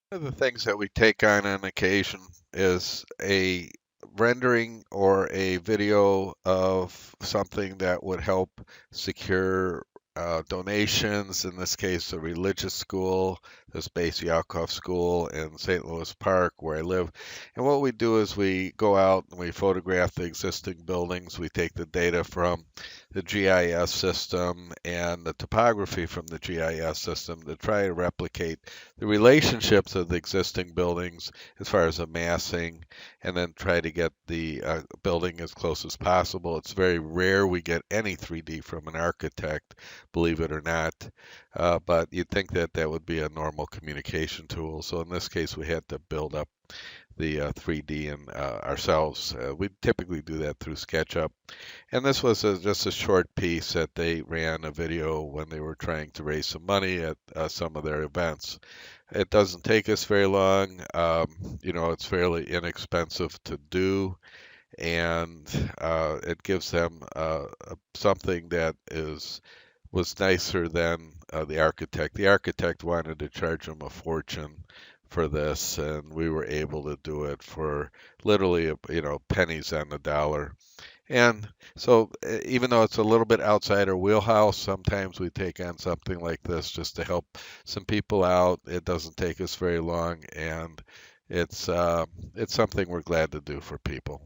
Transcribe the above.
One of the things that we take on occasion is a rendering or a video of something that would help secure donations. In this case, a religious school, this Bais Yaakov school in St. Louis Park, where I live. And what we do is we go out and we photograph the existing buildings. We take the data from the GIS system and the topography from the GIS system to try to replicate the relationships of the existing buildings as far as amassing, and then try to get the building as close as possible. It's very rare we get any 3D from an architect, believe it or not, but you'd think that that would be a normal communication tool. So in this case, we had to build up the 3D and ourselves. We typically do that through SketchUp, and this was just a short piece that they ran a video when they were trying to raise some money at some of their events. It doesn't take us very long. It's fairly inexpensive to do, and it gives them something that was nicer than the architect. The architect wanted to charge them a fortune for this, and we were able to do it for literally, pennies on the dollar. And so, even though it's a little bit outside our wheelhouse, sometimes we take on something like this just to help some people out. It doesn't take us very long, and it's something we're glad to do for people.